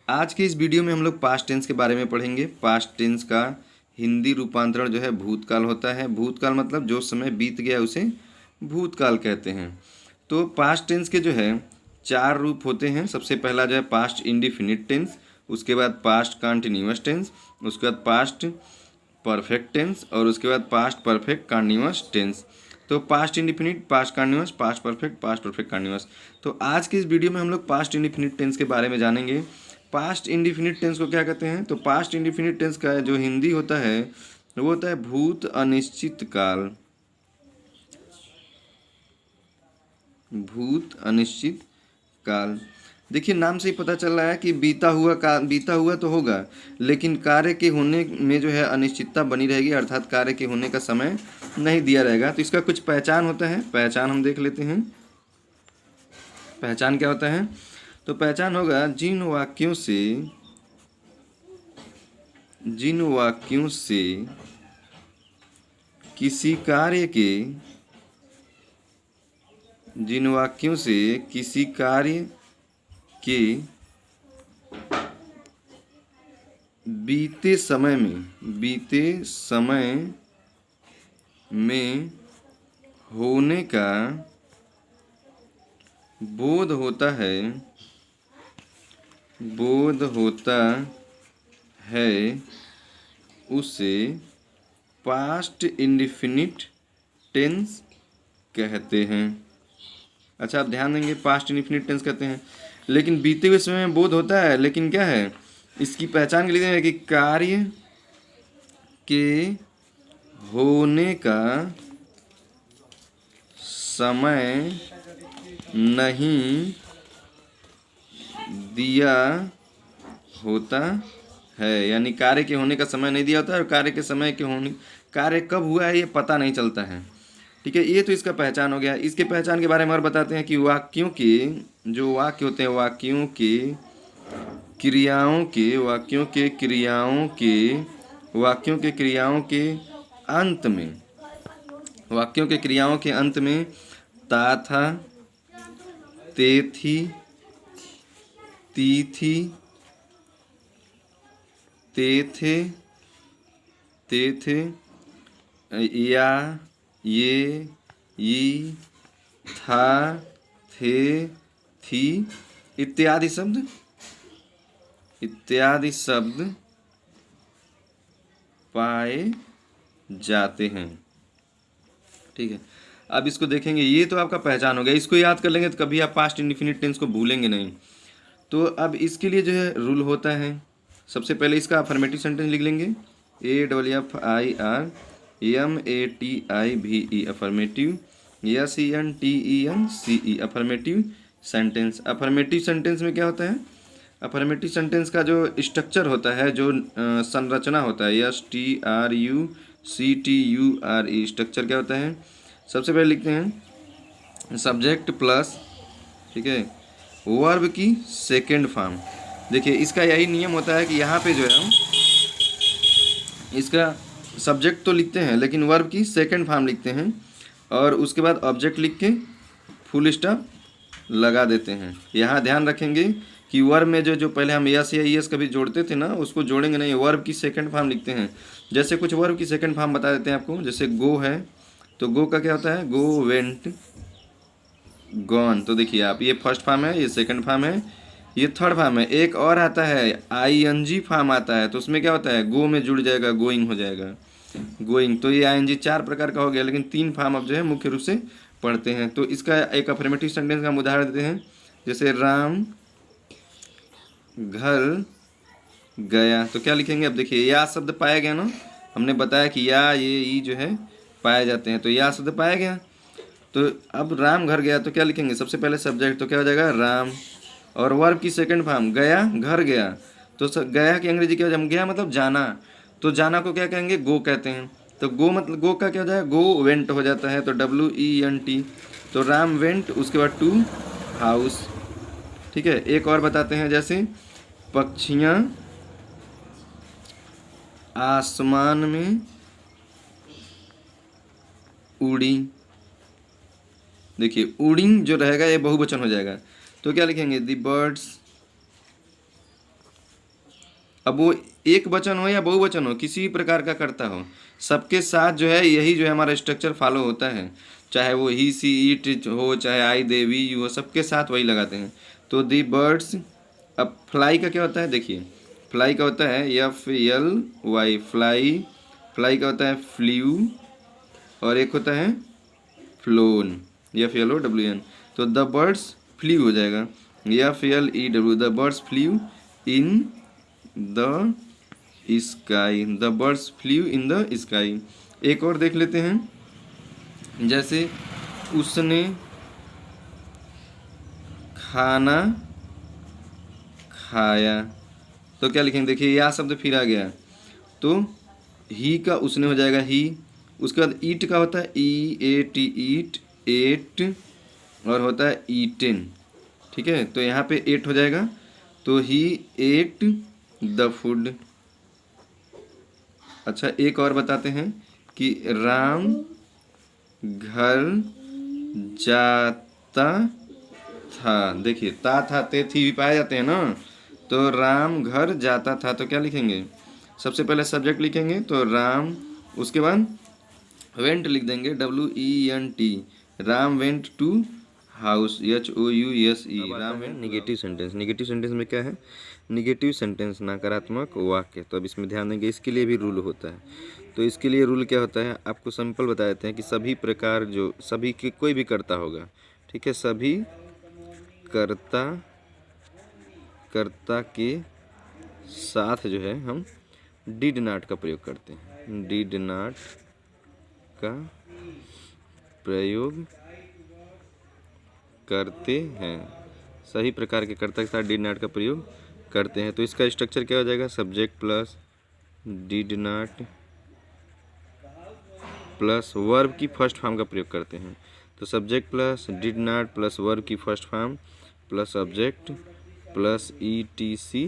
आज के इस वीडियो में हम लोग पास्ट टेंस के बारे में पढ़ेंगे। पास्ट टेंस का हिंदी रूपांतरण जो है भूतकाल होता है। भूतकाल मतलब जो समय बीत गया उसे भूतकाल कहते हैं। तो पास्ट टेंस के जो है 4 रूप होते हैं। सबसे पहला जो है पास्ट इंडिफिनिट टेंस, उसके बाद पास्ट कंटिन्यूअस टेंस, उसके बाद पास्ट परफेक्ट टेंस और उसके बाद पास्ट परफेक्ट कंटिन्यूअस टेंस। तो past indefinite, past continuous, past perfect continuous. तो आज के इस वीडियो में हम लोग पास्ट इंडिफिनिट टेंस के बारे में जानेंगे। पास्ट इंडिफिनिट टेंस को क्या कहते हैं? तो पास्ट इंडिफिनिट टेंस का जो हिंदी होता है वो होता है भूत अनिश्चित काल। भूत अनिश्चित काल। देखिए नाम से ही पता चल रहा है कि बीता हुआ तो होगा, लेकिन कार्य के होने में जो है अनिश्चितता बनी रहेगी, अर्थात कार्य के होने का समय नहीं दिया रहेगा। तो इसका कुछ पहचान होता है। पहचान हम देख लेते हैं। पहचान क्या होता है? तो पहचान होगा जिन वाक्यों से किसी कार्य के बीते समय में होने का बोध होता है उसे पास्ट इंडिफिनिट टेंस कहते हैं। अच्छा, आप ध्यान देंगे, पास्ट इंडिफिनिट टेंस कहते हैं, लेकिन बीते हुए समय में बोध होता है। लेकिन क्या है इसकी पहचान के लिए है कि कार्य के होने का समय नहीं दिया होता है, यानी कार्य के होने का समय नहीं दिया होता है और कार्य कब हुआ है ये पता नहीं चलता है। ठीक है, ये तो इसका पहचान हो गया। इसके पहचान के बारे में और बताते हैं कि वाक्यों के जो वाक्य होते हैं, वाक्यों के क्रियाओं के अंत में ता था, ते थी, ती थी, ते थे, या, ये, ई, था, थे, थी इत्यादि शब्द पाए जाते हैं। ठीक है, अब इसको देखेंगे। ये तो आपका पहचान हो गया। इसको याद कर लेंगे तो कभी आप पास्ट इंडिफिनिट टेंस को भूलेंगे नहीं। तो अब इसके लिए जो है रूल होता है, सबसे पहले इसका अफर्मेटिव सेंटेंस लिख लेंगे। AFFIRMATIVE affirmative, SENTENCE affirmative sentence. Affirmative sentence में क्या होता है? अफर्मेटिव सेंटेंस का जो स्ट्रक्चर होता है, जो संरचना होता है, STRUCTURE स्ट्रक्चर क्या होता है? सबसे पहले लिखते हैं सब्जेक्ट प्लस, ठीक है, वर्ब की सेकेंड फॉर्म। देखिए इसका यही नियम होता है कि यहाँ पे जो है हम इसका सब्जेक्ट तो लिखते हैं लेकिन वर्ब की सेकेंड फॉर्म लिखते हैं और उसके बाद ऑब्जेक्ट लिख के फुल स्टॉप लगा देते हैं। यहाँ ध्यान रखेंगे कि वर्ब में जो पहले हम यस या ईएस कभी जोड़ते थे ना, उसको जोड़ेंगे नहीं, वर्ब की सेकंड फॉर्म लिखते हैं। जैसे कुछ वर्ब की सेकंड फॉर्म बता देते हैं आपको। जैसे गो है तो गो का क्या होता है? गो, वेंट, गॉन। तो देखिए आप, ये फर्स्ट फॉर्म है, ये सेकंड फॉर्म है, ये थर्ड फॉर्म है। एक और आता है ING फॉर्म आता है, तो उसमें क्या होता है? गो में जुड़ जाएगा, गोइंग हो जाएगा, गोइंग। तो ये ING 4 प्रकार का हो गया, लेकिन 3 फॉर्म अब जो है मुख्य रूप से पढ़ते हैं। तो इसका एक अफर्मेटिव सेंटेंस का हम उदाहरण देते हैं। जैसे राम घर गया, तो क्या लिखेंगे? अब देखिए या शब्द पाया गया ना, हमने बताया कि या, ये, ई जो है पाए जाते हैं, तो या शब्द पाया गया। तो अब राम घर गया तो क्या लिखेंगे? सबसे पहले सब्जेक्ट, तो क्या हो जाएगा? राम, और वर्ब की सेकंड फॉर्म गया, घर गया। तो गया की अंग्रेजी क्या हो जाएगा? गया मतलब जाना, तो जाना को क्या कहेंगे? गो कहते हैं। तो गो मतलब गो का क्या हो जाएगा? गो वेंट हो जाता है, तो WENT। तो राम वेंट, उसके बाद टू हाउस। ठीक है, एक और बताते हैं। जैसे पक्षियाँ आसमान में उड़ी। देखिए उड़िंग जो रहेगा ये बहुवचन हो जाएगा, तो क्या लिखेंगे? द बर्ड्स अब वो एक वचन हो या बहुवचन हो, किसी भी प्रकार का कर्ता हो, सबके साथ जो है यही जो है हमारा स्ट्रक्चर फॉलो होता है। चाहे वो ही सी इट हो, चाहे आई दे वी यू हो, सबके साथ वही लगाते हैं। तो दी बर्ड्स, अब फ्लाई का क्या होता है, देखिए फ्लाई का होता है FLY फ्लाई, फ्लाई का होता है फ्ल्यू, और एक होता है फ्लोन, FLOWN। तो द बर्ड्स फ्ल्यू हो जाएगा FLEW, the birds flew in the sky, the birds flew in the sky. एक और देख लेते हैं, जैसे उसने खाना खाया, तो क्या लिखेंगे, देखिए या शब्द फिर आ गया, तो ही का उसने हो जाएगा ही। उसके बाद ईट का होता है EAT ईट, एट, और होता है ईटेन, ठीक है। तो यहाँ पे एट हो जाएगा, तो ही एट द फूड। अच्छा एक और बताते हैं कि राम घर जाता था, देखिए ता था ते थी भी पाए जाते हैं ना, तो राम घर जाता था, तो क्या लिखेंगे, सबसे पहले सब्जेक्ट लिखेंगे तो राम, उसके बाद वेंट लिख देंगे WENT, Ram went to house, HOUSE, Ram went. Negative sentence, negative sentence में क्या है, निगेटिव सेंटेंस नकारात्मक वाक्य। तो अब इसमें ध्यान देंगे, इसके लिए भी रूल होता है। तो इसके लिए रूल क्या होता है, आपको सिंपल बता देते हैं कि सभी प्रकार जो सभी के कोई भी कर्ता होगा, ठीक है, सभी कर्ता कर्ता के साथ जो है हम डिड नॉट का प्रयोग करते हैं, डिड नॉट का प्रयोग करते हैं, सही प्रकार के कर्ता के साथ डिड नॉट का प्रयोग करते हैं। तो इसका स्ट्रक्चर क्या हो जाएगा, subject plus did not plus verb की फर्स्ट फॉर्म का प्रयोग करते हैं। तो subject plus did not plus verb की first form plus subject plus ETC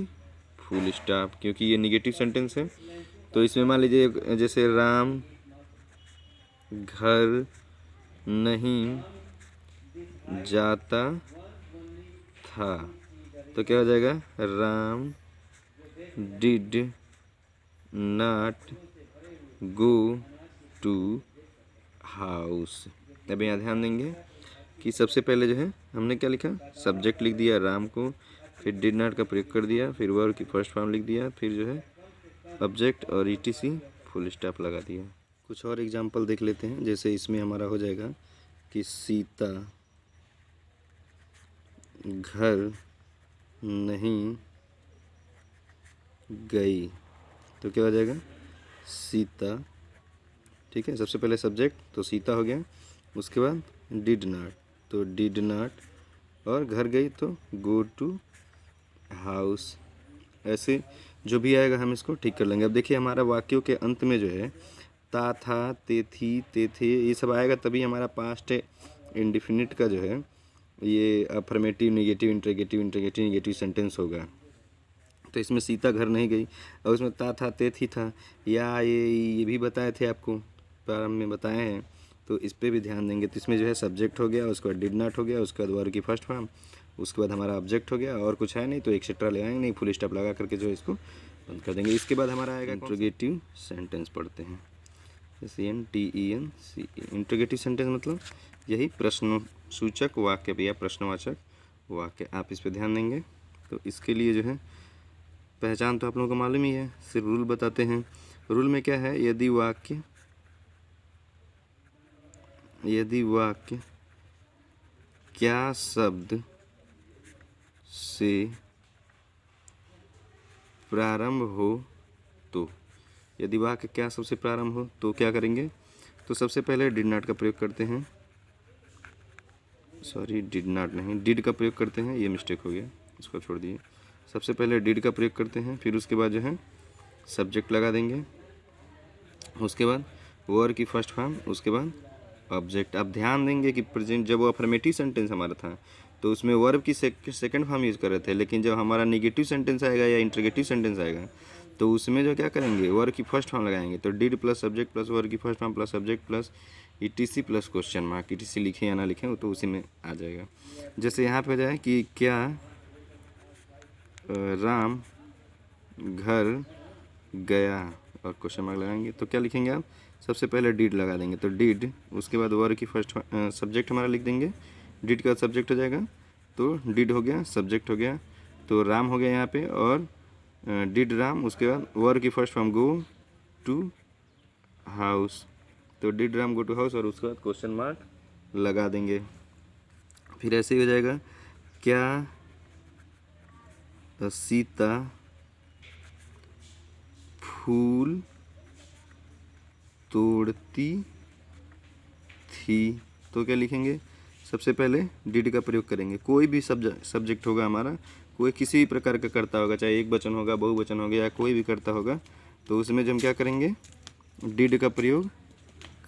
full stop, क्योंकि ये निगेटिव सेंटेंस है। तो इसमें मान लीजिए जैसे राम घर नहीं जाता था, तो क्या हो जाएगा, Ram did not go to house. अब यहाँ ध्यान देंगे कि सबसे पहले जो है हमने क्या लिखा, सब्जेक्ट लिख दिया राम को, फिर डिड नॉट का प्रयोग कर दिया, फिर वर्ब की फर्स्ट फॉर्म लिख दिया, फिर जो है ऑब्जेक्ट और ETC फुल स्टॉप लगा दिया। कुछ और एग्जांपल देख लेते हैं, जैसे इसमें हमारा हो जाएगा कि सीता घर नहीं गई, तो क्या हो जाएगा, सीता, ठीक है। सबसे पहले सब्जेक्ट तो सीता हो गया, उसके बाद डिड नॉट, तो डिड नॉट, और घर गई तो गो टू हाउस। ऐसे जो भी आएगा हम इसको ठीक कर लेंगे। अब देखिए हमारा वाक्यों के अंत में जो है ता था ते थी ते थे ये सब आएगा, तभी हमारा पास्ट इंडिफिनिट का जो है ये affirmative negative interrogative interrogative negative sentence होगा। तो इसमें सीता घर नहीं गई, और उसमें ता था ते थी था, या ये भी बताए थे आपको, प्रारंभ में बताए हैं, तो इस पर भी ध्यान देंगे। तो इसमें जो है सब्जेक्ट हो गया, उसके बाद डिड नॉट हो गया, उसके बाद वर्ब की फर्स्ट फॉर्म, उसके बाद हमारा ऑब्जेक्ट हो गया, और कुछ है नहीं तो एक्सेट्रा ले आएंगे नहीं, फुल स्टॉप लगा करके जो है इसको बंद कर देंगे। इसके बाद हमारा आएगा इंट्रोगेटिव सेंटेंस, पढ़ते हैं SENTENCE। इंट्रोगेटिव सेंटेंस मतलब यही प्रश्न सूचक वाक्य या प्रश्नवाचक वाक्य। आप इस पर ध्यान देंगे। तो इसके लिए जो है पहचान तो आप लोगों को मालूम ही है, सिर्फ रूल बताते हैं। रूल में क्या है, यदि वाक्य क्या शब्द से प्रारंभ हो, तो यदि वाक्य क्या शब्द से प्रारंभ हो तो क्या करेंगे, तो सबसे पहले डिड नॉट का प्रयोग करते हैं, सॉरी डिड नॉट नहीं, डिड का प्रयोग करते हैं, ये मिस्टेक हो गया, इसको छोड़ दिए। सबसे पहले डिड का प्रयोग करते हैं, फिर उसके बाद जो है सब्जेक्ट लगा देंगे, उसके बाद वर्ब की फर्स्ट फॉर्म, उसके बाद ऑब्जेक्ट। आप ध्यान देंगे कि प्रेजेंट जब वो अफर्मेटिव सेंटेंस हमारा था तो उसमें वर्ब की सेकंड फॉर्म यूज़ कर रहे थे, लेकिन जब हमारा नेगेटिव सेंटेंस आएगा या इंटरोगेटिव सेंटेंस आएगा तो उसमें जो क्या करेंगे, वर्ब की फर्स्ट फॉर्म लगाएंगे। तो did plus subject plus verb की first form plus subject plus ETC plus question mark, ETC लिखें या ना लिखें वो तो उसी में आ जाएगा। जैसे यहाँ पे हो जाए कि क्या राम घर गया और क्वेश्चन मार्क लगाएंगे। तो क्या लिखेंगे आप, सबसे पहले डिड लगा देंगे, तो डिड, उसके बाद वर्ब की फर्स्ट सब्जेक्ट हमारा लिख देंगे, डिड का सब्जेक्ट हो जाएगा, तो डिड हो गया, सब्जेक्ट हो गया, तो राम हो गया यहाँ पे, और डिड राम, उसके बाद वर्ब की first form go to house, तो did Ram go to house, और उसके बाद क्वेश्चन मार्क लगा देंगे। फिर ऐसे ही हो जाएगा, क्या सीता फूल तोड़ती थी, तो क्या लिखेंगे, सबसे पहले डिड का प्रयोग करेंगे। कोई भी सब्जेक्ट होगा हमारा, कोई किसी भी प्रकार का कर्ता होगा, चाहे एक वचन होगा, बहुवचन हो गया, या कोई भी कर्ता होगा, तो उसमें जो हम क्या करेंगे, डिड का प्रयोग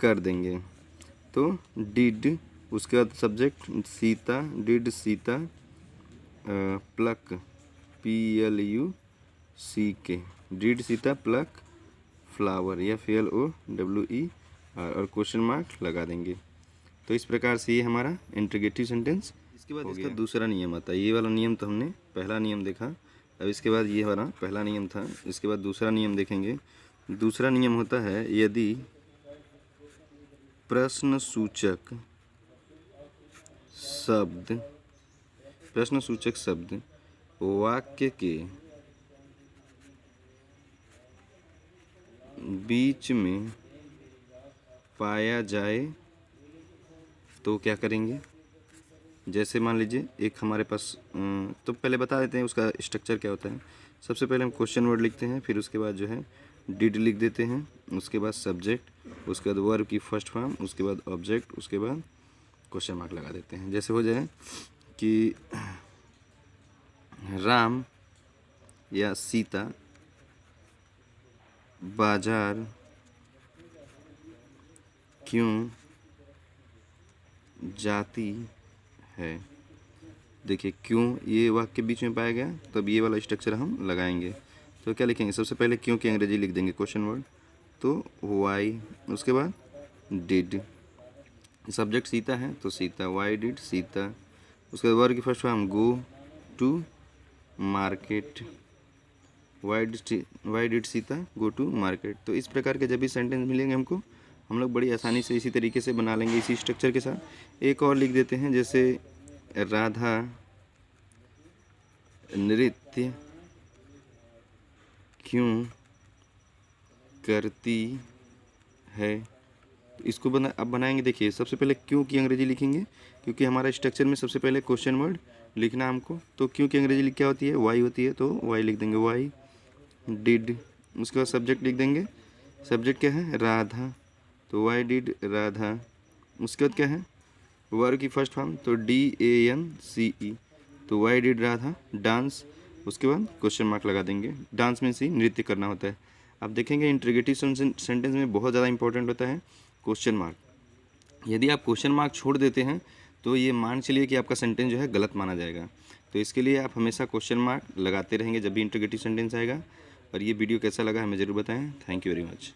कर देंगे। तो डिड, उसके बाद subject Sita, did Sita pluck PLUCK, did Sita pluck flower, या FLOWER, और क्वेश्चन मार्क लगा देंगे। तो इस प्रकार से ये हमारा इंट्रोगेटिव सेंटेंस। इसके बाद इसका दूसरा नियम आता है। ये वाला नियम तो हमने पहला नियम देखा, अब इसके बाद ये वाला पहला नियम था, इसके बाद दूसरा नियम देखेंगे। दूसरा नियम होता है, यदि प्रश्नसूचक शब्द वाक्य के बीच में पाया जाए तो क्या करेंगे। जैसे मान लीजिए एक हमारे पास, तो पहले बता देते हैं उसका स्ट्रक्चर क्या होता है। सबसे पहले हम क्वेश्चन वर्ड लिखते हैं, फिर उसके बाद जो है डिड लिख देते हैं, उसके बाद सब्जेक्ट, उसके बाद वर्ब की फर्स्ट फॉर्म, उसके बाद ऑब्जेक्ट, उसके बाद क्वेश्चन मार्क लगा देते हैं। जैसे हो जाए कि राम या सीता बाजार क्यों जाती है। देखिए क्यों ये वाक्य के बीच में पाया गया, तब ये वाला स्ट्रक्चर हम लगाएंगे। तो क्या लिखेंगे, सबसे पहले क्यों की अंग्रेजी लिख देंगे क्वेश्चन वर्ड, तो वाई, उसके बाद डिड, सब्जेक्ट सीता है तो सीता, वाई डिड सीता, उसके बाद वर्ब की first form go to market, why did Sita go to market. तो इस प्रकार के जब भी सेंटेंस मिलेंगे हमको, हम लोग बड़ी आसानी से इसी तरीके से बना लेंगे, इसी स्ट्रक्चर के साथ। एक और लिख देते हैं, जैसे राधा नृत्य क्यों करती है। तो इसको अब बनाएंगे। देखिए सबसे पहले क्यों की अंग्रेजी लिखेंगे, क्योंकि हमारा स्ट्रक्चर में सबसे पहले क्वेश्चन वर्ड लिखना हमको। तो क्यों की अंग्रेजी क्या होती है, वाई होती है, तो वाई लिख देंगे, वाई डिड। उसके बाद सब्जेक्ट लिख देंगे, सब्जेक्ट क्या है, राधा, तो वाई डिड राधा। उसके बाद क्या है, वर्ब की फर्स्ट फॉर्म, तो DANCE, तो वाई डिड राधा डांस। उसके बाद क्वेश्चन मार्क लगा देंगे, डांस में से नृत्य करना होता है। आप देखेंगे इंट्रोगेटिव सेंटेंस में बहुत ज़्यादा इंपॉर्टेंट होता है क्वेश्चन मार्क। यदि आप क्वेश्चन मार्क छोड़ देते हैं तो ये मान चलिए कि आपका सेंटेंस जो है गलत माना जाएगा। तो इसके लिए आप हमेशा क्वेश्चन मार्क लगाते रहेंगे जब भी इंट्रोगेटिव सेंटेंस आएगा। और ये वीडियो कैसा लगा हमें ज़रूर बताएं। Thank you very much.